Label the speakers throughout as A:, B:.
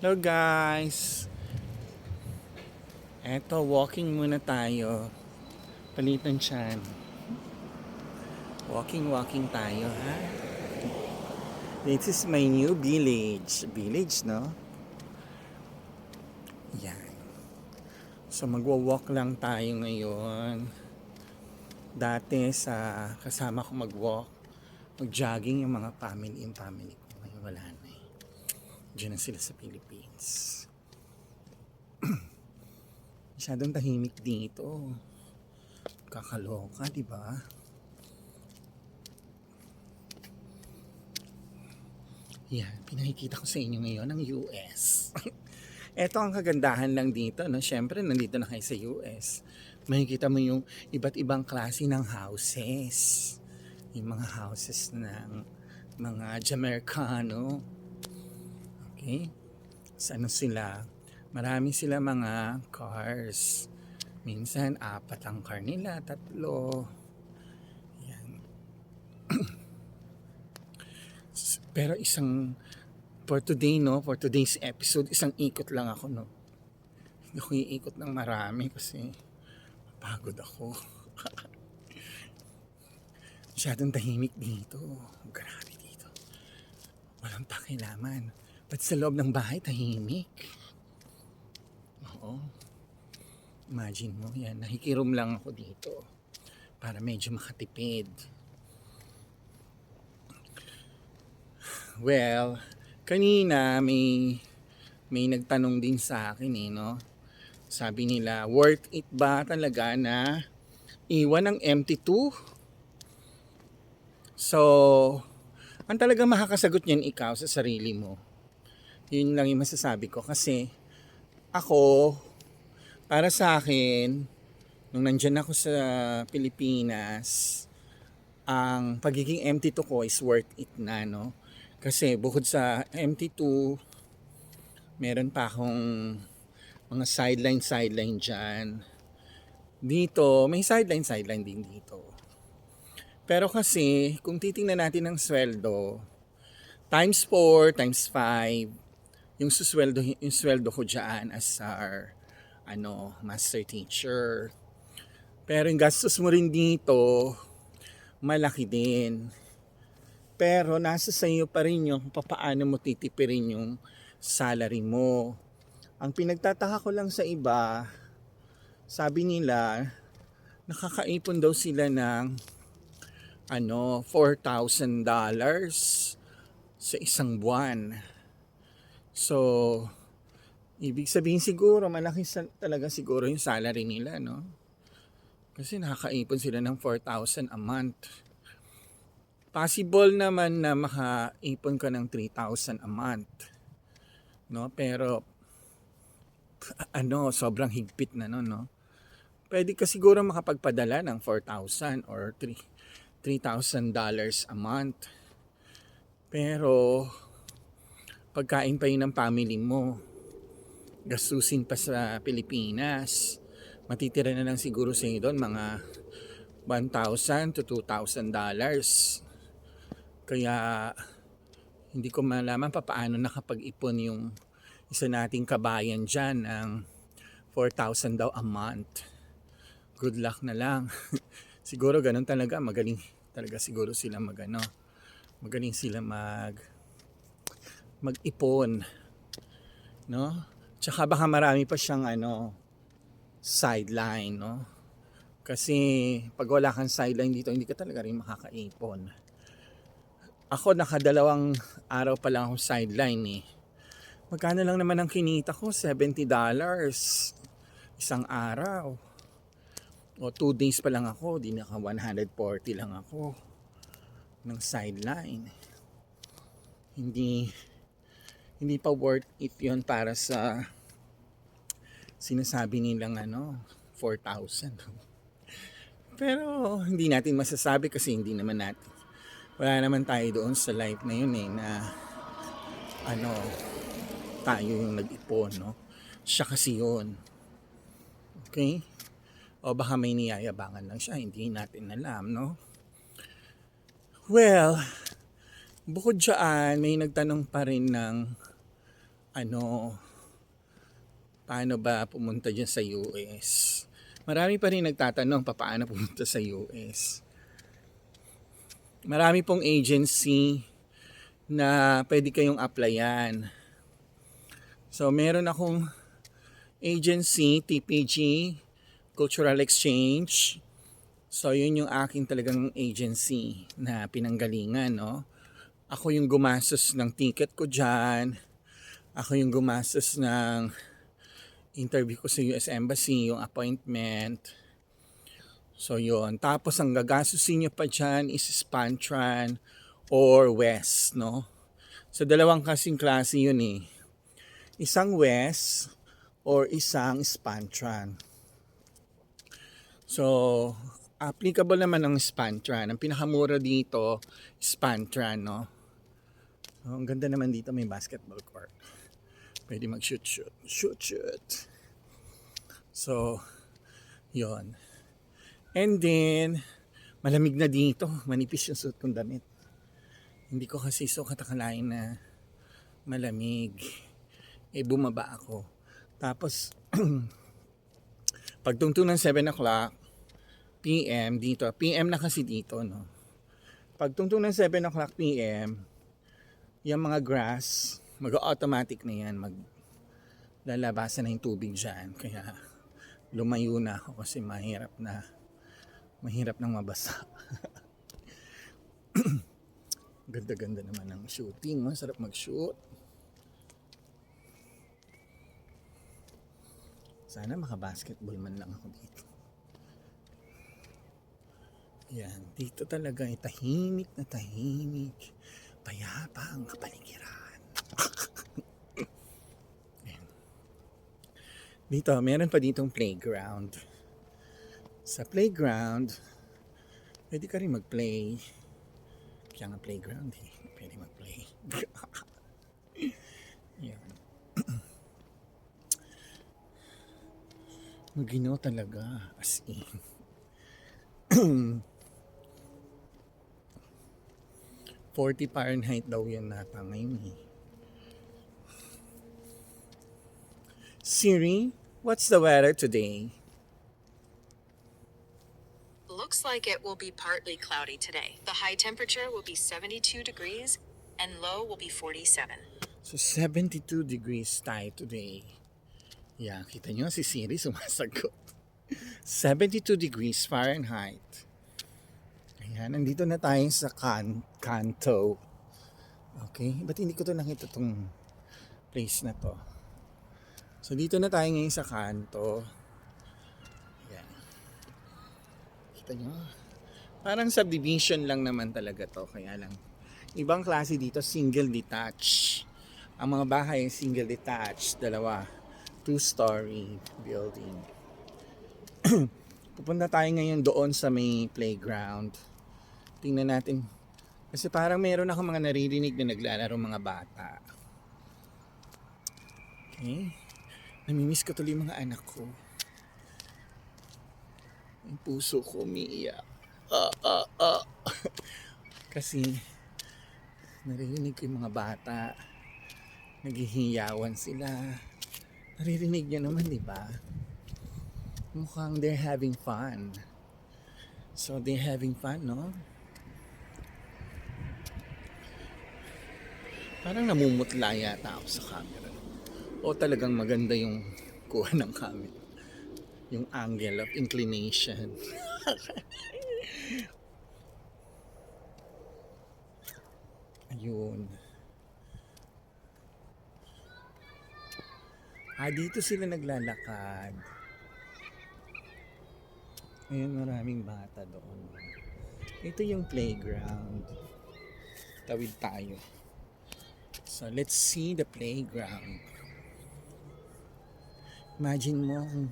A: Hello guys! Eto, walking muna tayo. Palitan siyan. Walking tayo, ha? This is my new village. Village, no? Yan. So, magwa-walk lang tayo ngayon. Dati sa kasama ko mag-walk, mag-jogging yung mga family ko. Ngayon wala na eh. Diyan na sila sa Philippines. Masyadong tahimik dito. Kakaloka, di ba? Yan, pinakikita ko sa inyo ngayon ang US. Ito ang kagandahan lang dito, no? Siyempre, nandito na kayo sa US. Makikita mo yung iba't ibang klase ng houses. Yung mga houses ng mga Jamericano. Okay? Sa ano sila? Marami sila mga cars. Minsan, 4 ang car nila, 3. Yan. Pero for today, no? For today's episode, isang ikot lang ako, no? Hindi ko iikot ng marami kasi pagod ako. Masyadong tahimik dito. Grabe dito. Walang pakilaman. Ba't sa loob ng bahay tahimik? Oo. Imagine mo, yan. Nakikirom lang ako dito para medyo makatipid. Well, kanina may nagtanong din sa akin eh, no? Sabi nila, worth it ba talaga na iwan ng MT2? So, ang talagang makakasagot niyan ikaw sa sarili mo. Yun lang yung masasabi ko kasi ako, para sa akin, nung nandyan ako sa Pilipinas, ang pagiging MT2 ko is worth it na, no? Kasi bukod sa MT2, meron pa akong mga sideline dyan. Dito, may sideline din dito. Pero kasi, kung titingnan natin ang sweldo, times 4, times 5, yung sweldo ko dyan as our master teacher. Pero yung gastos mo rin dito, malaki din. Pero nasa sa iyo pa rin yung paano mo titipirin yung salary mo. Ang pinagtataka ko lang sa iba, sabi nila, nakakaipon daw sila ng $4,000 sa isang buwan. So, ibig sabihin siguro, malaki talaga siguro yung salary nila, no? Kasi nakakaipon sila ng 4,000 a month. Possible naman na makaipon ka ng 3,000 a month. No? Pero sobrang higpit na no. Pwede ka siguro makapagpadala ng 4,000 or $3,000 a month. Pero pagkain pa yun ng family mo, gastusin pa sa Pilipinas, matitira na lang siguro sa inyo doon mga $1,000 to $2,000. Kaya hindi ko malaman paano nakapag-ipon yung isa nating kabayan dyan ng 4,000 daw a month. Good luck na lang. Siguro ganun talaga, magaling talaga siguro sila magaling sila mag-ipon, no? Tsaka baka marami pa siyang sideline, no? Kasi pag wala kang sideline dito, hindi ka talaga rin makakaipon. Ako nakadalawang araw pa lang akong sideline eh. Magkano lang naman ang kinita ko? $70 isang araw. O 2 days pa lang ako, di naka 140 lang ako ng sideline. Hindi pa worth it yun para sa sinasabi nilang 4,000. Pero hindi natin masasabi kasi wala naman tayo doon sa life na yun eh na tayo yung nag-ipon, no? Siya kasi yun. Okay? O baka may niyayabangan lang siya, hindi natin alam, no? Well, bukod dyan, may nagtanong pa rin ng ano, paano ba pumunta dyan sa US. Marami pa rin nagtatanong paano pumunta sa US. Marami pong agency na pwede kayong applyan. So meron akong agency, TPG, Cultural Exchange. So yun yung aking talagang agency na pinanggalingan, no? Ako yung gumastos ng ticket ko dyan. Ako yung gumastos ng interview ko sa US Embassy, yung appointment. So yun. Tapos ang gagastusin nyo pa dyan is Spantran or West, no? So dalawang kasing klase yun eh. Isang West or isang Spantran. So, applicable naman ng Spantran. Ang pinakamura dito, Spantran, no? So, ang ganda naman dito, may basketball court. Pwede mag-shoot. So, yon. And then, malamig na dito. Manipis yung suit kong damit. Hindi ko kasi sukat akalain na malamig. Bumaba ako. Tapos, pagtungtong ng 7 o'clock PM dito, PM na kasi dito, no? Pagtungtong ng 7 o'clock PM, yung mga grass, mag-automatic na yan, maglalabasan na yung tubig dyan. Kaya lumayo na ako kasi mahirap nang mabasa. Ganda-ganda naman ng shooting, masarap mag-shoot. Sana maka-basketball man lang ako dito. Yan, dito talaga ay tahimik na tahimik. Payapa ang kapaligiran. Dito, meron pa ditong playground. Sa playground, pwede ka rin mag-play. Kaya nga playground eh. Pwede mag-play. Yan. Magino talaga. As in. 40 Fahrenheit daw yan nata ngayon eh. Siri, what's the weather today?
B: Looks like it will be partly cloudy today. The high temperature will be 72 degrees and low will be 47.
A: So 72 degrees tayo today. Yeah, kita nyo si Siri sumasagot. 72 degrees Fahrenheit. Ayan, nandito na tayo sa Kanto. Okay, ba't hindi ko to nakita tong place na to? So dito na tayo ngayon sa Kanto. Ayan. Kita nyo? Parang subdivision lang naman talaga to. Kaya lang, ibang klase dito, single detached. Ang mga bahay single detached, dalawa. 2-story building. Pupunta tayo ngayon doon sa may playground. Tingnan natin. Kasi parang meron ako mga naririnig na naglalaro mga bata. Okay. Namimiss ko tuloy mga anak ko. Ang puso ko umiiyak. Kasi naririnig ko yung mga bata. Naghihiyawan sila. Naririnig niyo naman, di ba? Mukhang they're having fun. So they're having fun, no? Parang namumutla yata ako sa camera. O talagang maganda yung kuha ng camera. Yung angle of inclination. Ayun. Dito sila naglalakad. Ayun, maraming bata doon. Ito yung playground. Tawid tayo. So, let's see the playground. Imagine mo kung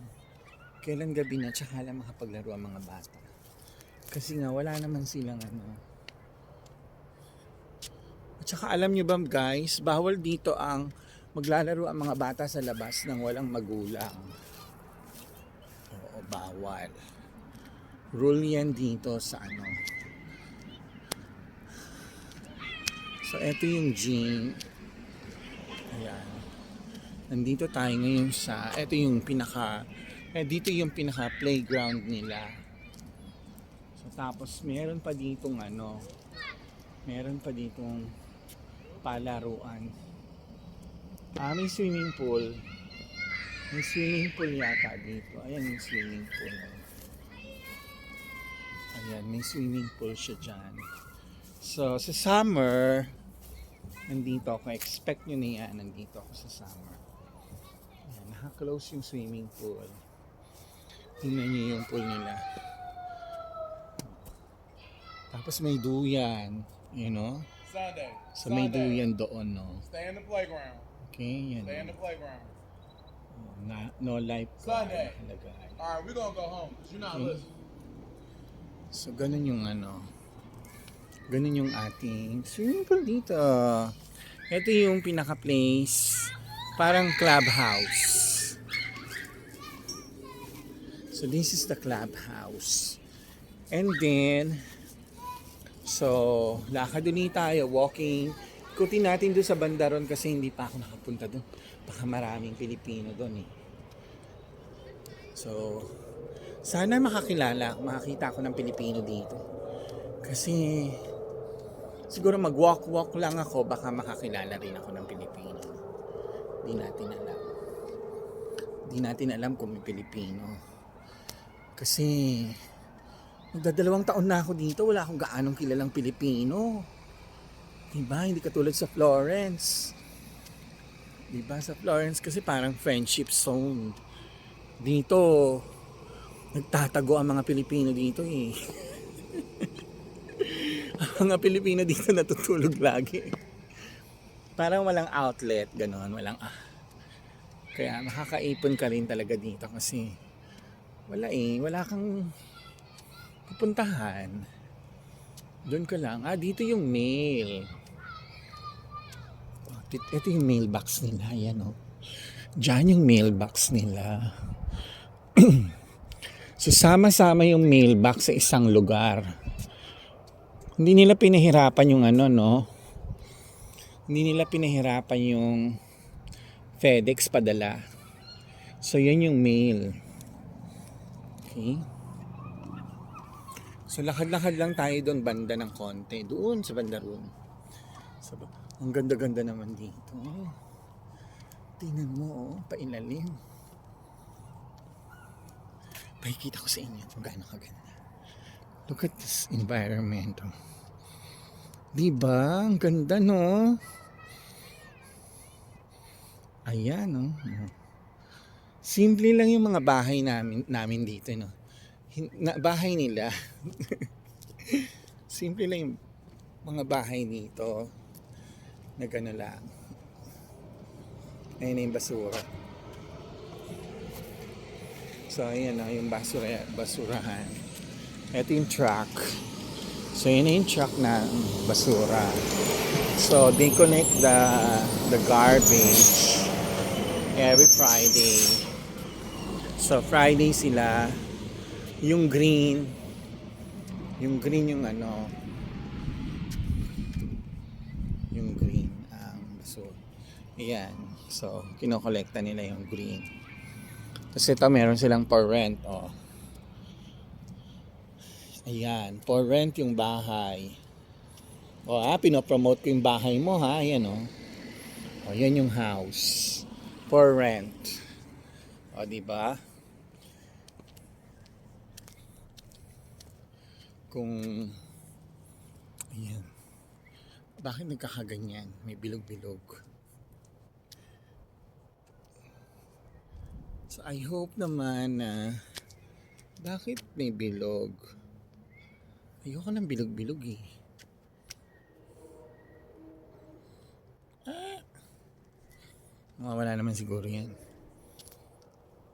A: kailan gabi na tsaka lang makapaglaro ang mga bata. Kasi nga, wala naman silang ano. At saka alam nyo ba guys, bawal dito ang maglalaro ang mga bata sa labas ng walang magulang. Oo, bawal. Rule yan dito sa ano. So, eto yung gym. Ayan. Nandito tayo ngayon sa, dito yung pinaka playground nila. So tapos meron pa ditong palaruan. May swimming pool. May swimming pool yata dito. Ayan yung swimming pool. Ayan, may swimming pool siya dyan. So, sa summer, nandito ako. Expect nyo na yan, nandito ako sa summer. Ayan, naka-close yung swimming pool. Tingnan nyo yung pool nila. Tapos may duyan, you know?
C: Sunday.
A: So may duyan doon, no?
C: Stay in the playground.
A: Okay, yan.
C: Stay in the playground.
A: No life.
C: Sunday. All right, we're gonna go home because you're not
A: Okay.
C: listening.
A: So ganun yung ganun yung ating swimming pool dito. Ito yung pinaka place, parang clubhouse. So this is the clubhouse. And then so lakad ulit tayo, walking. Ikutin natin doon sa bandaron kasi hindi pa ako nakapunta doon. Baka maraming Pilipino doon eh. So sana makakita ako ng Pilipino dito. Kasi siguro mag-walk lang ako, baka makakilala rin ako ng Pilipino. Hindi natin alam kung may Pilipino. Kasi magdadalawang taon na ako dito, wala akong gaanong kilalang Pilipino. Diba? Hindi katulad sa Florence. Diba? Sa Florence kasi parang friendship zone. Dito, nagtatago ang mga Pilipino dito eh. Ang mga Pilipino dito natutulog lagi. Parang walang outlet, gano'n. Kaya makakaipon ka rin talaga dito kasi wala kang pupuntahan. Doon ka lang. Dito yung mail. Ito yung mailbox nila. Yan o. Diyan yung mailbox nila. So sama-sama yung mailbox sa isang lugar. Hindi nila pinahirapan yung Hindi nila pinahirapan yung FedEx padala. So yan yung mail. Okay. So lakad-lakad lang tayo doon banda ng konti. Doon sa banda roon. So, ang ganda-ganda naman dito. Tingnan mo, pailalim. Pakikita ko sa inyo kung gaano kaganda. Look at this environment. Diba? Ang ganda, no? Ayan, no? Simple lang yung mga bahay namin dito, no? Bahay nila. Simple lang yung mga bahay dito. Na gano'n lang. Ayan na yung basura. So, ayan na yung basurahan. Ito yung truck. So, yun na yung truck na basura. So, they collect the garbage every Friday. So, Friday sila. Yung green yung green ang basura. Ayan. So, kinokolekta nila yung green. Tapos ito, meron silang for rent. Ayan. For rent yung bahay. Pinopromote ko yung bahay mo, ha? Ayan, yan yung house. For rent. Diba? Ayan. Bakit nagkakaganyan? May bilog-bilog. So, I hope naman na bakit may bilog? Ayoko ng bilog-bilog eh. Wala naman siguro yan.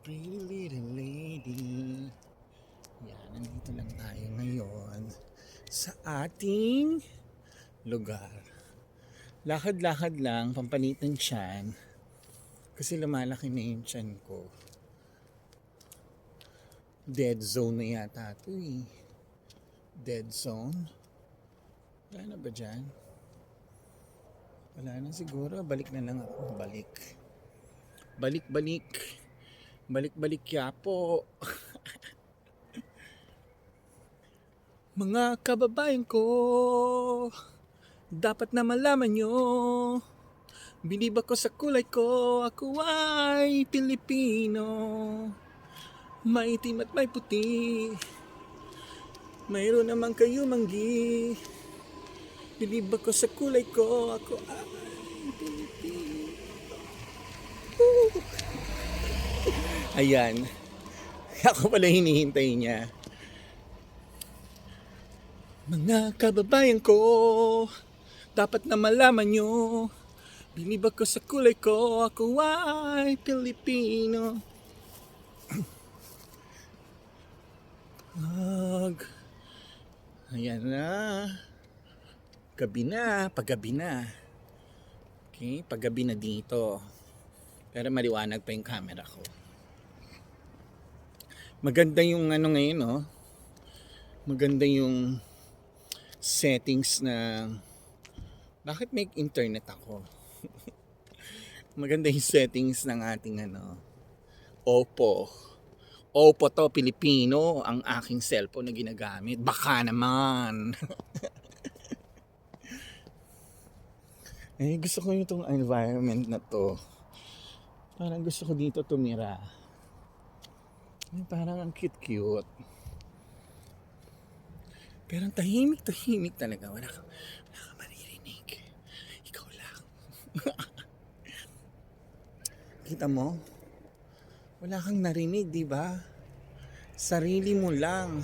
A: Pretty little lady. Yan, nandito lang tayo ngayon sa ating lugar. Lakad-lakad lang, pampalit ng tiyan. Kasi lumalaki na yung tiyan ko. Dead zone na yata ito eh. Dead zone. Wala na ba dyan? Wala na siguro. Balik na lang ako. Balik-balik. Balik-balik Quiapo. Mga kababayan ko, dapat na malaman nyo, bilib ako sa kulay ko, ako ay Pilipino. Maitim at may puti, mayroon naman kayo manggi. Bilib ako sa kulay ko, ako ay Pilipino. Ayan. Ako pala hinihintay niya. Mga kababayan ko, dapat na malaman nyo, bilib ako sa kulay ko, ako ay Pilipino. Ayan na. Gabi na, paggabi na. Okay, paggabi na dito. Pero maliwanag pa yung camera ko. Maganda yung ano ngayon, no? Maganda yung settings na bakit may internet ako? Maganda yung settings ng ating ano Oppo to Pilipino ang aking cellphone na ginagamit. Baka naman. Gusto ko itong environment na to. Parang gusto ko dito tumira. Parang ang cute. Pero ang tahimik talaga. Wala ka maririnig. Ikaw lang. Kita mo? Wala kang narinig, di ba? Sarili mo lang.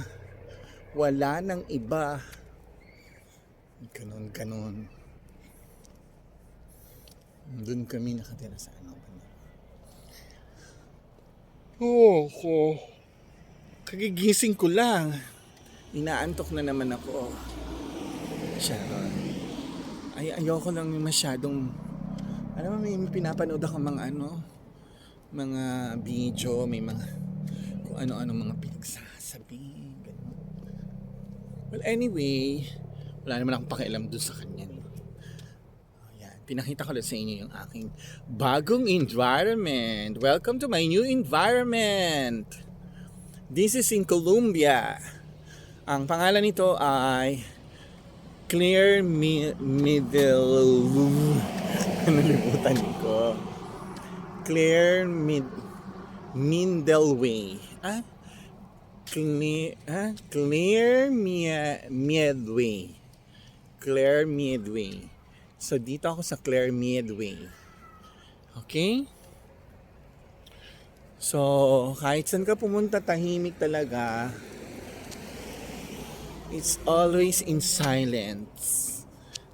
A: Wala nang iba. Ganon. Doon kami nakatira sa ano. Ko. Kagigising ko lang. Inaantok na naman ako. Sharon. Ayoko lang masyadong, alam mo, may pinapanood ako mga mga video, may mga kung ano-ano mga pinagsasabi. Ganun. Well, anyway, wala naman akong pakialam dun sa kanya. No? Ayan, pinakita ko lang sa inyo yung aking bagong environment. Welcome to my new environment. This is in Colombia. Ang pangalan nito ay Clear Middle. Nalimutan ko. Clear Midway. Clear Midway. So dito ako sa Clear Midway. Okay? So kahit saan ka pumunta, tahimik talaga. It's always in silence.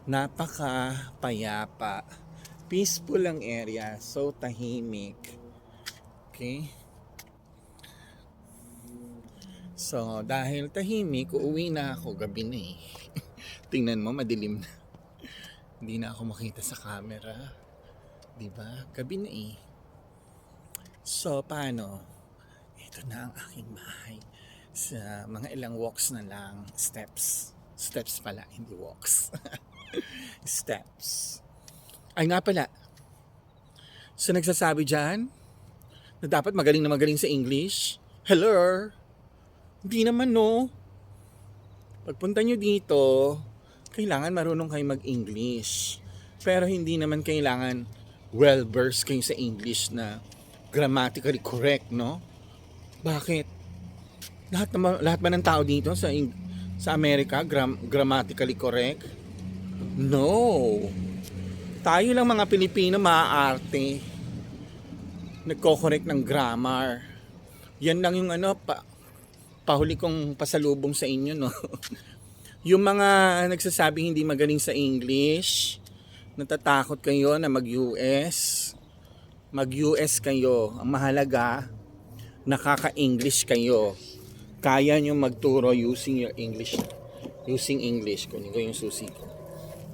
A: Napaka-payapa. Peaceful ang area. So tahimik. Okay? So, dahil tahimik, uuwi na ako. Gabi na eh. Tingnan mo, madilim na. Hindi na ako makita sa camera. Diba? Gabi na eh. So, paano? Ito na ang aking bahay. Sa mga ilang walks na lang, steps pala, hindi walks. Steps. Ay nga pala, so nagsasabi dyan na dapat magaling sa English. Hello? Hindi naman, no? Pagpunta nyo dito, kailangan marunong kayo mag-English. Pero hindi naman kailangan well-versed kayo sa English na grammatically correct, no? Bakit? Lahat ba ng tao dito sa Amerika grammatically correct? No. Tayo lang mga Pilipino maaarte. Nagko-correct ng grammar. Yan lang yung pahuli kong pasalubong sa inyo, no. Yung mga nagsasabing hindi magaling sa English, natatakot kayo na mag-US kayo. Ang mahalaga, nakaka-English kayo. Kaya nyo magturo using English. Kunin ko yung susi ko.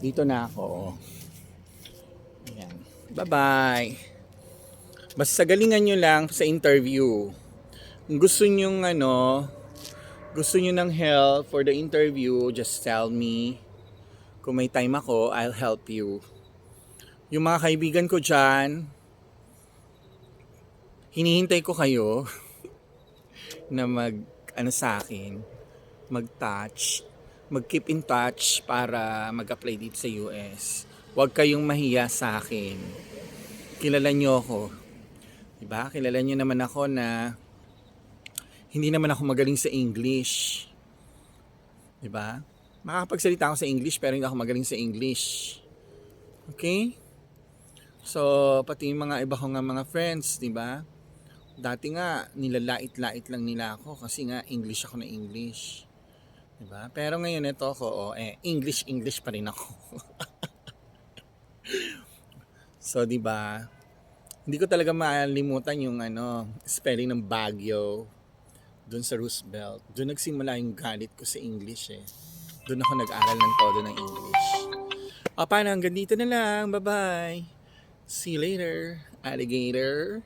A: Dito na ako. Ayan. Bye-bye. Basta galingan nyo lang sa interview. Kung gusto nyo ng help for the interview, just tell me. Kung may time ako, I'll help you. Yung mga kaibigan ko dyan, hinihintay ko kayo na sa akin, mag-touch, mag-keep in touch para mag-apply dito sa US. Huwag kayong mahiya sa akin. Kilala nyo ako. Diba? Kilala nyo naman ako na hindi naman ako magaling sa English. Diba? Makakapagsalita ako sa English pero hindi ako magaling sa English. Okay? So, pati yung mga iba ko nga mga friends, diba? Dati nga, nilalait-lait lang nila ako kasi nga English ako na English. Diba? Pero ngayon ito ako, English pa rin ako. So, diba? Hindi ko talaga maalimutan yung spelling ng Baguio doon sa Roosevelt. Doon nagsimula yung galit ko sa English eh. Doon ako nag-aral ng todo ng English. O, paano? Hanggang dito na lang. Bye-bye. See you later, alligator.